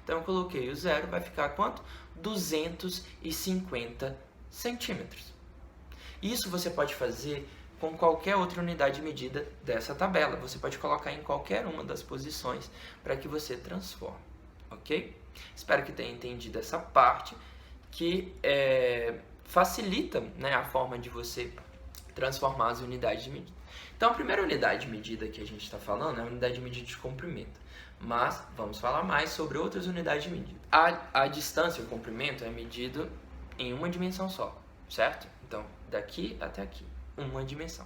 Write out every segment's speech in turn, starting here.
Então eu coloquei o zero, vai ficar quanto? 250 centímetros. Isso você pode fazer com qualquer outra unidade de medida dessa tabela. Você pode colocar em qualquer uma das posições para que você transforme, ok? Espero que tenha entendido essa parte que facilita, né, a forma de você transformar as unidades de medida. Então, a primeira unidade de medida que a gente está falando é a unidade de medida de comprimento. Mas vamos falar mais sobre outras unidades de medida. A distância, o comprimento, é medido em uma dimensão só, certo? Então, daqui até aqui, uma dimensão.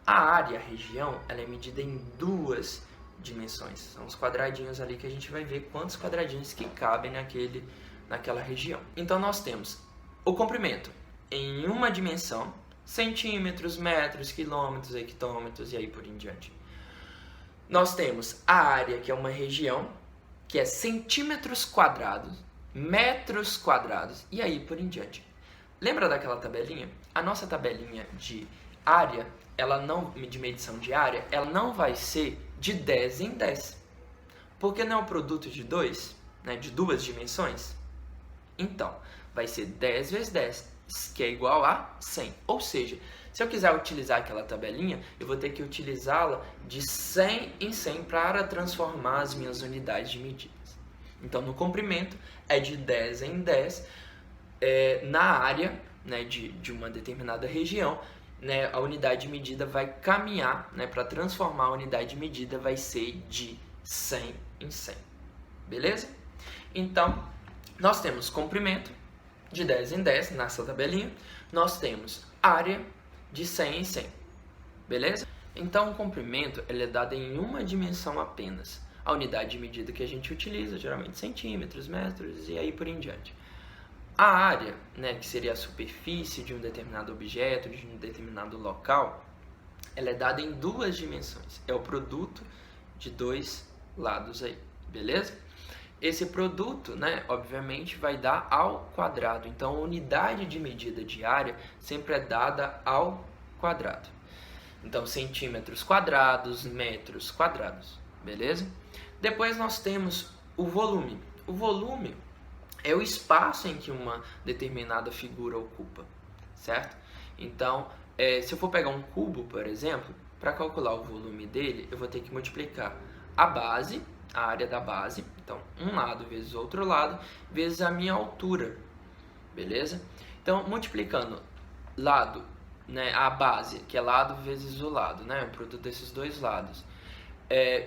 A área, a região, ela é medida em duas dimensões. São os quadradinhos ali que a gente vai ver quantos quadradinhos que cabem naquela região. Então, nós temos o comprimento em uma dimensão, centímetros, metros, quilômetros, hectômetros e aí por em diante. Nós temos a área, que é uma região, que é centímetros quadrados, metros quadrados e aí por em diante. Lembra daquela tabelinha? A nossa tabelinha de área, de medição de área, ela não vai ser de 10 em 10. Porque não é um produto de de duas dimensões? Então, vai ser 10 vezes 10, que é igual a 100. Ou seja, se eu quiser utilizar aquela tabelinha, eu vou ter que utilizá-la de 100 em 100 para transformar as minhas unidades de medidas. Então, no comprimento, é de 10 em 10. Na área, né, de uma determinada região, né, a unidade de medida vai caminhar, né, para transformar a unidade de medida, vai ser de 100 em 100. Beleza? Então, nós temos comprimento de 10 em 10 nessa tabelinha. Nós temos área de 100 em 100. Beleza? Então, o comprimento ele é dado em uma dimensão apenas. A unidade de medida que a gente utiliza, geralmente centímetros, metros e aí por em diante. A área, né, que seria a superfície de um determinado objeto, de um determinado local, ela é dada em duas dimensões. É o produto de dois lados aí, beleza? Esse produto, né, obviamente, vai dar ao quadrado. Então, a unidade de medida de área sempre é dada ao quadrado. Então, centímetros quadrados, metros quadrados, beleza? Depois nós temos o volume. O volume é o espaço em que uma determinada figura ocupa, certo? Então, se eu for pegar um cubo, por exemplo, para calcular o volume dele, eu vou ter que multiplicar a base, a área da base, então um lado vezes o outro lado, vezes a minha altura, beleza? Então, multiplicando lado, né, a base, que é lado vezes o lado, né, o produto desses dois lados,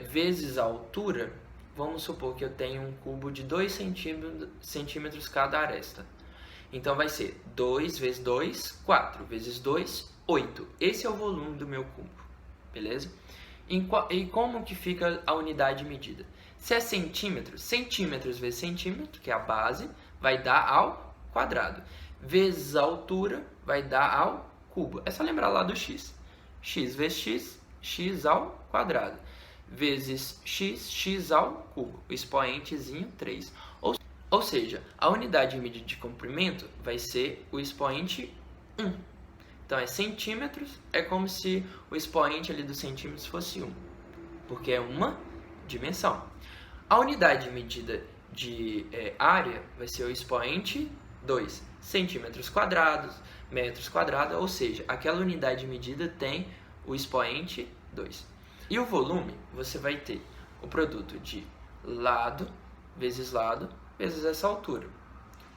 vezes a altura, vamos supor que eu tenho um cubo de 2 centímetros cada aresta. Então, vai ser 2 vezes 2, 4, vezes 2, 8. Esse é o volume do meu cubo, beleza? E como que fica a unidade de medida? Se é centímetros, centímetros vezes centímetro, que é a base, vai dar ao quadrado. Vezes a altura, vai dar ao cubo. É só lembrar lá do x. X vezes x, x ao quadrado. Vezes x, x ao cubo. O expoentezinho 3. Ou seja, a unidade de medida de comprimento vai ser o expoente 1. Então, é centímetros, é como se o expoente ali dos centímetros fosse 1, porque é uma dimensão. A unidade de medida de área vai ser o expoente 2, centímetros quadrados, metros quadrados, ou seja, aquela unidade de medida tem o expoente 2. E o volume, você vai ter o produto de lado vezes essa altura.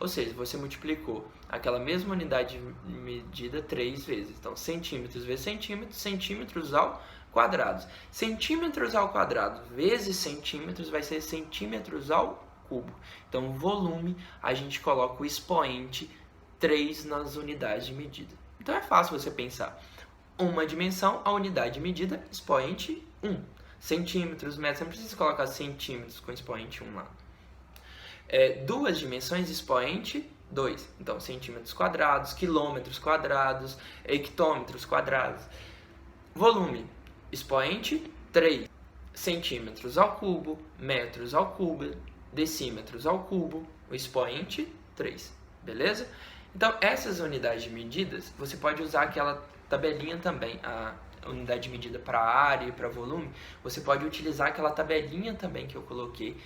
Ou seja, você multiplicou aquela mesma unidade de medida 3 vezes. Então, centímetros vezes centímetros, centímetros ao quadrado. Centímetros ao quadrado vezes centímetros vai ser centímetros ao cubo. Então, o volume, a gente coloca o expoente 3 nas unidades de medida. Então, é fácil você pensar. Uma dimensão, a unidade de medida, expoente 1. Centímetros, metros, você não precisa colocar centímetros com expoente 1 lá. Duas dimensões, expoente 2. Então, centímetros quadrados, quilômetros quadrados, hectômetros quadrados. Volume, expoente 3. Centímetros ao cubo, metros ao cubo, decímetros ao cubo, o expoente 3. Beleza? Então, essas unidades de medidas, você pode usar aquela tabelinha também, a unidade de medida para área e para volume, você pode utilizar aquela tabelinha também que eu coloquei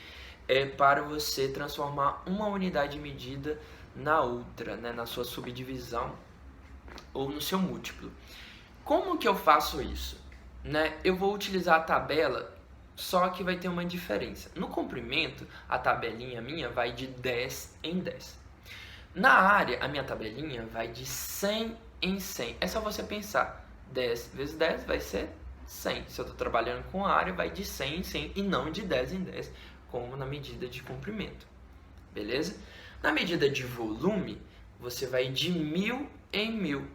para você transformar uma unidade de medida na outra, né, na sua subdivisão ou no seu múltiplo. Como que eu faço isso? Né? Eu vou utilizar a tabela, só que vai ter uma diferença. No comprimento, a tabelinha minha vai de 10 em 10. Na área, a minha tabelinha vai de 100 em 100. É só você pensar, 10 vezes 10 vai ser 100. Se eu estou trabalhando com a área, vai de 100 em 100 e não de 10 em 10, como na medida de comprimento. Beleza? Na medida de volume, você vai de 1000 em 1000.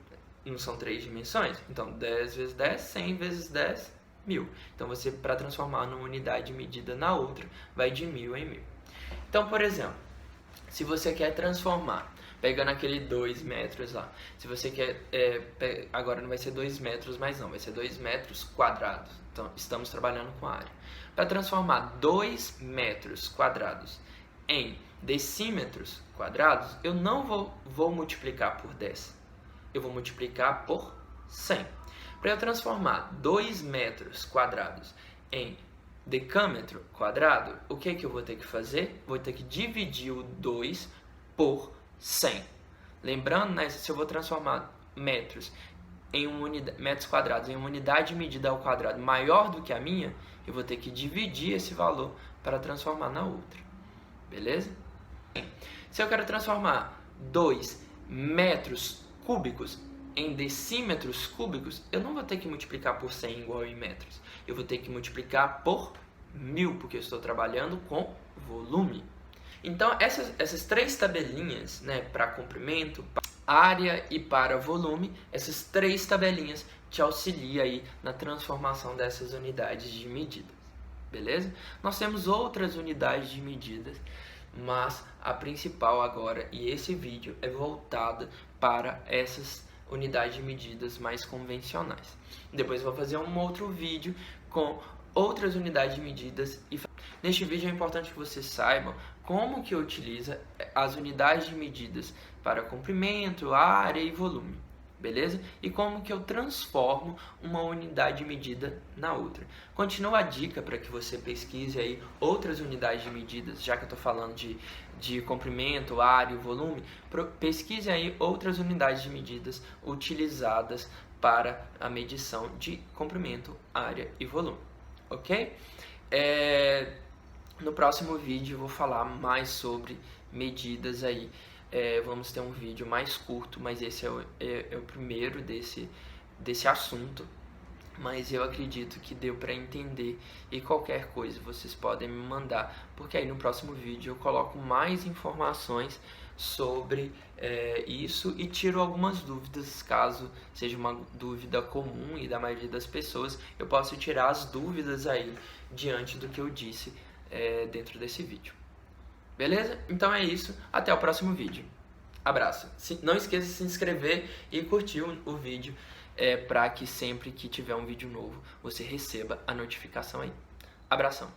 Não são 3 dimensões? Então, 10 vezes 10, 100 vezes 10, 1000. Então, você, para transformar numa unidade de medida na outra, vai de 1000 em 1000. Então, por exemplo, se você quer transformar, pegando aquele 2 metros lá, se você quer, agora não vai ser 2 metros mais não, vai ser 2 metros quadrados. Então, estamos trabalhando com a área. Para transformar 2 metros quadrados em decímetros quadrados, eu não vou multiplicar por 10. Eu vou multiplicar por 100. Para eu transformar 2 metros quadrados em decâmetro quadrado, o que eu vou ter que fazer? Vou ter que dividir o 2 por 100. Lembrando, né, se eu vou transformar metros quadrados em uma unidade de medida ao quadrado maior do que a minha, eu vou ter que dividir esse valor para transformar na outra. Beleza? Se eu quero transformar 2 metros cúbicos em decímetros cúbicos, eu não vou ter que multiplicar por 100 igual em metros. Eu vou ter que multiplicar por 1000, porque eu estou trabalhando com volume. Então, essas 3 tabelinhas, né, para comprimento, área e para volume, essas 3 tabelinhas te auxiliam aí na transformação dessas unidades de medidas. Beleza? Nós temos outras unidades de medidas, mas a principal agora, e esse vídeo é voltado para essas unidades de medidas mais convencionais. Depois eu vou fazer um outro vídeo com outras unidades de medidas. Neste vídeo é importante que vocês saibam como que utiliza as unidades de medidas para comprimento, área e volume. Beleza? E como que eu transformo uma unidade de medida na outra. Continua a dica para que você pesquise aí outras unidades de medidas, já que eu estou falando de comprimento, área e volume, pesquise aí outras unidades de medidas utilizadas para a medição de comprimento, área e volume. Ok? No próximo vídeo eu vou falar mais sobre medidas aí. Vamos ter um vídeo mais curto, mas esse é o primeiro desse assunto. Mas eu acredito que deu para entender, e qualquer coisa vocês podem me mandar, porque aí no próximo vídeo eu coloco mais informações sobre isso e tiro algumas dúvidas, caso seja uma dúvida comum e da maioria das pessoas, eu posso tirar as dúvidas aí diante do que eu disse dentro desse vídeo. Beleza? Então é isso. Até o próximo vídeo. Abraço. Não esqueça de se inscrever e curtir o vídeo para que sempre que tiver um vídeo novo você receba a notificação aí. Abração.